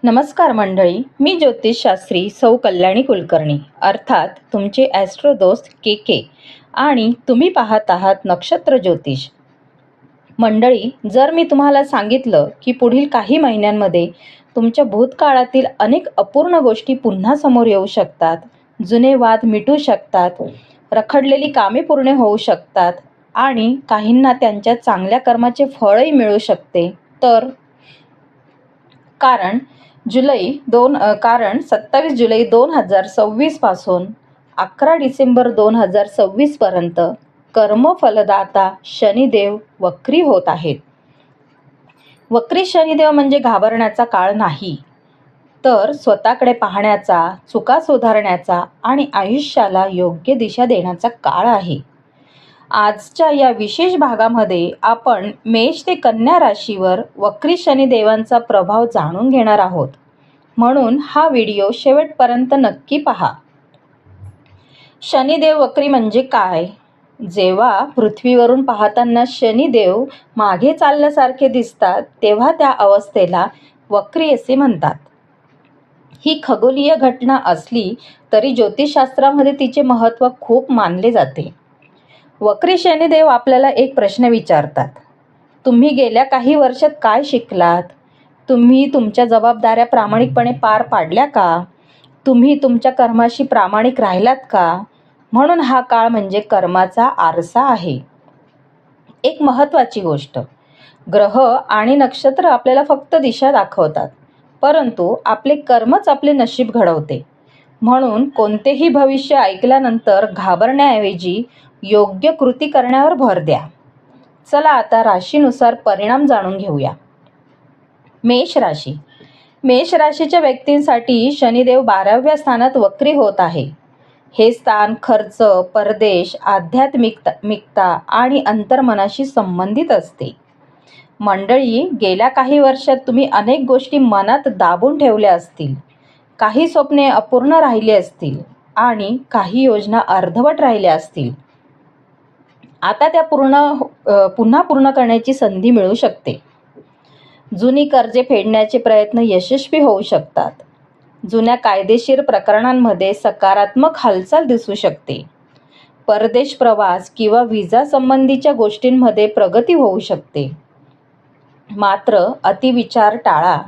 नमस्कार मंडळी, मी ज्योतिषशास्त्री सौ कल्याणी कुलकर्णी अर्थात तुमचे ॲस्ट्रो दोस्त के के आणि तुम्ही पाहत आहात नक्षत्र ज्योतिष. मंडळी, जर मी तुम्हाला सांगितलं की पुढील काही महिन्यांमध्ये तुमच्या भूतकाळातील अनेक अपूर्ण गोष्टी पुन्हा समोर येऊ शकतात, जुने वाद मिटू शकतात, रखडलेली कामे पूर्ण होऊ शकतात आणि काहींना त्यांच्या चांगल्या कर्माचे फळही मिळू शकते, तर कारण 27 जुलै 2026 पासून 11 डिसेंबर 2026 पर्यंत कर्मफलदाता शनिदेव वक्री होत आहेत. वक्री शनिदेव म्हणजे घाबरण्याचा काळ नाही, तर स्वतःकडे पाहण्याचा, चुका सुधारण्याचा आणि आयुष्याला योग्य दिशा देण्याचा काळ आहे. आजच्या या विशेष भागामध्ये आपण मेष ते कन्या राशीवर वक्री शनिदेवांचा प्रभाव जाणून घेणार आहोत, म्हणून हा व्हिडिओ शेवटपर्यंत नक्की पहा. शनिदेव वक्री म्हणजे काय? जेव्हा पृथ्वीवरून पाहताना शनिदेव मागे चालल्यासारखे दिसतात, तेव्हा त्या अवस्थेला वक्री असे म्हणतात. ही खगोलीय घटना असली तरी ज्योतिषशास्त्रामध्ये तिचे महत्त्व खूप मानले जाते. वक्री शनिदेव आपल्याला एक प्रश्न विचारतात. तुम्ही गेल्या काही वर्षात काय शिकलात? तुम्ही तुमच्या जबाबदाऱ्या प्रामाणिकपणे पार पाडल्या का? तुम्ही तुमच्या कर्माशी प्रामाणिक राहिलात का? म्हणून हा काळ म्हणजे कर्माचा आरसा आहे. एक महत्त्वाची गोष्ट, ग्रह आणि नक्षत्र आपल्याला फक्त दिशा दाखवतात, परंतु आपले कर्मच आपले नशीब घडवते. म्हणून कोणतेही भविष्य ऐकल्यानंतर घाबरण्याऐवजी योग्य कृती करण्यावर भर द्या. चला आता राशीनुसार परिणाम जाणून घेऊया. मेष राशी. मेष राशीच्या व्यक्तींसाठी शनिदेव 12व्या स्थानात वक्री होत आहे. हे स्थान खर्च, परदेश, आध्यात्मिकता आणि अंतर्मनाशी संबंधित असते. मंडळी, गेल्या काही वर्षात तुम्ही अनेक गोष्टी मनात दाबून ठेवल्या असतील, काही स्वप्ने अपूर्ण राहिली असतील आणि काही योजना अर्धवट राहिल्या असतील. आता त्या पुन्हा पूर्ण करण्याची संधी मिळू शकते. जुनी कर्जे फेडण्याचे प्रयत्न यशस्वी होऊ शकतात. जुन्या कायदेशीर प्रकरणांमध्ये सकारात्मक हालचाल दिसू शकते. परदेश प्रवास किंवा व्हिसा संबंधीच्या गोष्टींमध्ये प्रगती होऊ शकते. मात्र अतिविचार टाळा.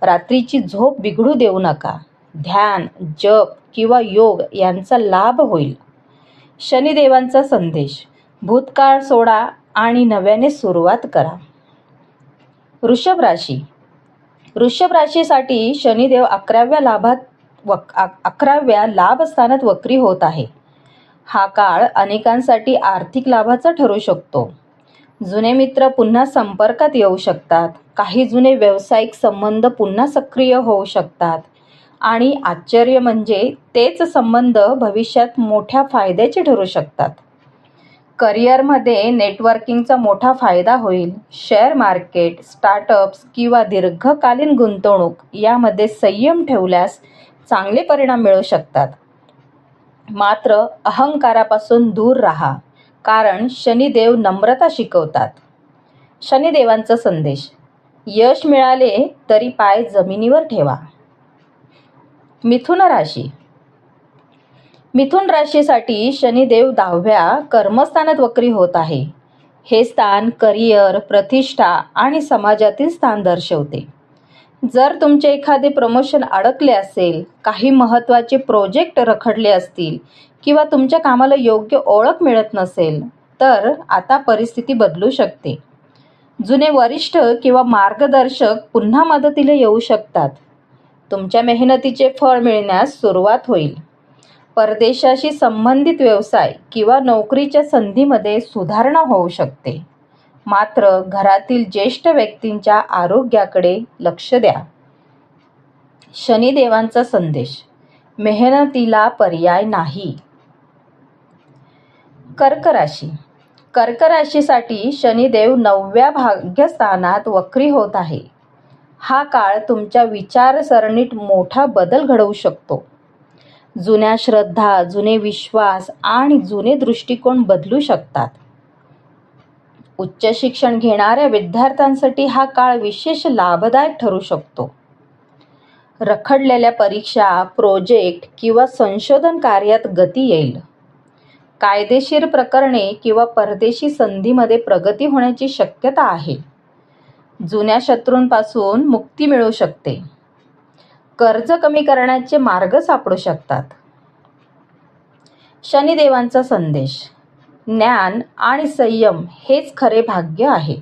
रात्रीची झोप बिघडू देऊ नका. ध्यान, जप किंवा योग यांचा लाभ होईल. शनिदेवांचा संदेश: भूतकाळ सोडा आणि नव्याने सुरुवात करा. वृषभ राशी. वृषभ राशीसाठी शनिदेव 11व्या लाभस्थानात वक्री होत आहे. हा काळ अनेकांसाठी आर्थिक लाभाचा ठरू शकतो. जुने मित्र पुन्हा संपर्कात येऊ शकतात. काही जुने व्यावसायिक संबंध पुन्हा सक्रिय होऊ शकतात आणि आश्चर्य म्हणजे तेच संबंध भविष्यात मोठ्या फायद्याचे ठरू शकतात. करिअरमध्ये नेटवर्किंगचा मोठा फायदा होईल. शेअर मार्केट, स्टार्टअप्स किंवा दीर्घकालीन गुंतवणूक यामध्ये संयम ठेवल्यास चांगले परिणाम मिळू शकतात. मात्र अहंकारापासून दूर राहा, कारण शनिदेव नम्रता शिकवतात. शनिदेवांचा संदेश: यश मिळाले तरी पाय जमिनीवर ठेवा. मिथुन राशी. मिथुन राशीसाठी शनिदेव 10व्या कर्मस्थानात वक्री होत आहे. हे स्थान करिअर, प्रतिष्ठा आणि समाजातील स्थान दर्शवते. जर तुमचे एखादे प्रमोशन अडकले असेल, काही महत्त्वाचे प्रोजेक्ट रखडले असतील किंवा तुमच्या कामाला योग्य ओळख मिळत नसेल, तर आता परिस्थिती बदलू शकते. जुने वरिष्ठ किंवा मार्गदर्शक पुन्हा मदतीला येऊ शकतात. तुमच्या मेहनतीचे फळ मिळण्यास सुरुवात होईल. परदेशाशी संबंधित व्यवसाय किंवा नोकरीच्या संधीमध्ये सुधारणा होऊ शकते. मात्र घरातील ज्येष्ठ व्यक्तींच्या आरोग्याकडे लक्ष द्या. शनिदेवांचा संदेश: मेहनतीला पर्याय नाही. कर्क राशी. कर्क राशीसाठी शनिदेव 9व्या भाग्यस्थानात वक्री होत आहे. हा काळ तुमच्या विचारसरणीत मोठा बदल घडवू शकतो. जुन्या श्रद्धा, जुने विश्वास आणि जुने दृष्टिकोन बदलू शकतात. उच्च शिक्षण घेणाऱ्या विद्यार्थ्यांसाठी हा काळ विशेष लाभदायक ठरू शकतो. रखडलेल्या परीक्षा, प्रोजेक्ट किंवा संशोधन कार्यात गती येईल. कायदेशीर प्रकरणे किंवा परदेशी संधीमध्ये प्रगती होण्याची शक्यता आहे. जुन्या शत्रूंपासून मुक्ती मिळू शकते. कर्ज कमी करण्याचे मार्ग सापडू शकतात. शनिदेवांचा संदेश: ज्ञान आणि संयम हेच खरे भाग्य आहे.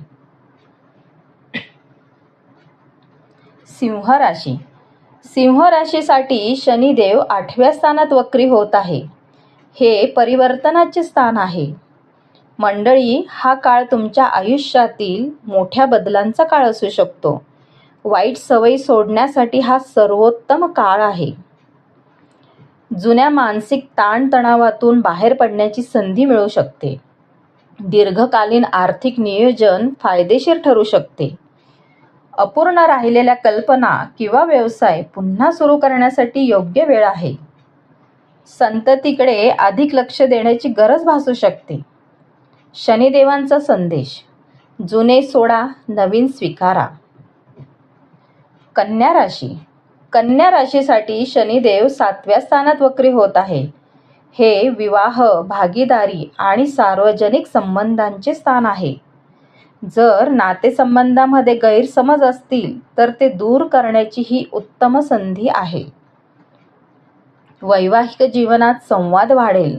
सिंह राशी. सिंह राशीसाठी शनिदेव 8व्या स्थानात वक्री होत आहे. हे परिवर्तनाचे स्थान आहे. मंडळी, हा काळ तुमच्या आयुष्यातील मोठ्या बदलांचा काळ असू शकतो. वाईट सवयी सोडण्यासाठी हा सर्वोत्तम काळ आहे. जुन्या मानसिक ताणतणावातून बाहेर पडण्याची संधी मिळू शकते. दीर्घकालीन आर्थिक नियोजन फायदेशीर ठरू शकते. अपूर्ण राहिलेल्या कल्पना किंवा व्यवसाय पुन्हा सुरू करण्यासाठी योग्य वेळ आहे. संततीकडे अधिक लक्ष देण्याची गरज भासू शकते. शनिदेवांचा संदेश: जुने सोडा, नवीन स्वीकारा. कन्या राशी. कन्या राशीसाठी शनिदेव 7व्या स्थानात वक्री होत आहे. हे विवाह, भागीदारी आणि सार्वजनिक संबंधांचे स्थान आहे. जर नातेसंबंधामध्ये गैरसमज असतील तर ते दूर करण्याची ही उत्तम संधी आहे. वैवाहिक जीवनात संवाद वाढेल.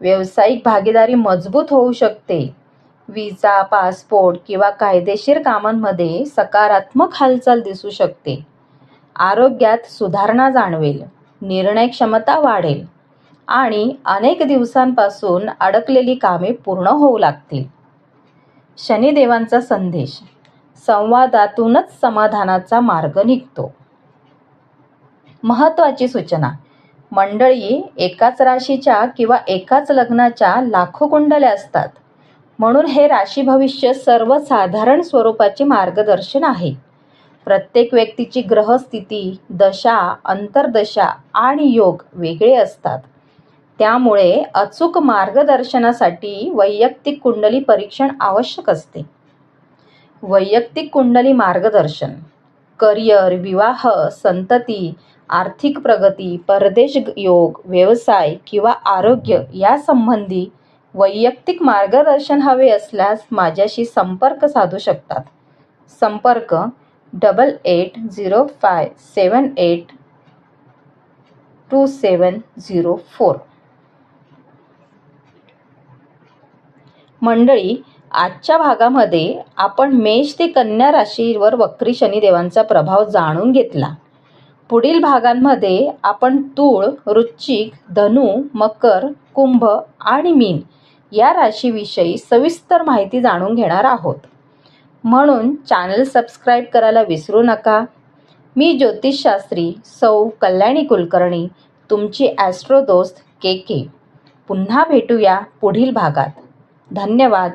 व्यावसायिक भागीदारी मजबूत होऊ शकते. विजा, पासपोर्ट किंवा कायदेशीर कामांमध्ये सकारात्मक हालचाल दिसू शकते. आरोग्यात सुधारणा जाणवेल. निर्णय क्षमता वाढेल आणि अनेक दिवसांपासून अडकलेली कामे पूर्ण होऊ लागतील. शनिदेवांचा संदेश: संवादातूनच समाधानाचा मार्ग निघतो. महत्त्वाची सूचना: मंडळी, एकाच राशीच्या किंवा एकाच लग्नाच्या लाखो कुंडल्या असतात. म्हणून हे राशी भविष्य सर्वसाधारण स्वरूपाचे मार्गदर्शन आहे. प्रत्येक व्यक्तीची ग्रहस्थिती, दशा, अंतर्दशा आणि योग वेगळे असतात. त्यामुळे अचूक मार्गदर्शनासाठी वैयक्तिक कुंडली परीक्षण आवश्यक असते. वैयक्तिक कुंडली मार्गदर्शन: करिअर, विवाह, संतती, आर्थिक प्रगती, परदेश योग, व्यवसाय किंवा आरोग्य यासंबंधी वैयक्तिक मार्गदर्शन हवे असल्यास माझ्याशी संपर्क साधू शकतात. संपर्क 8805782704. मंडळी, आजच्या भागामध्ये आपण मेष ते कन्या राशीवर वक्री शनिदेवांचा प्रभाव जाणून घेतला. पुढील भागांमध्ये आपण तूळ, वृश्चिक, धनु, मकर, कुंभ आणि मीन या राशीविषयी सविस्तर माहिती जाणून घेणार आहोत. म्हणून चॅनल सबस्क्राईब करायला विसरू नका. मी ज्योतिषशास्त्री सौ कल्याणी कुलकर्णी, तुमची ॲस्ट्रो दोस्त के. पुन्हा भेटूया पुढील भागात. धन्यवाद.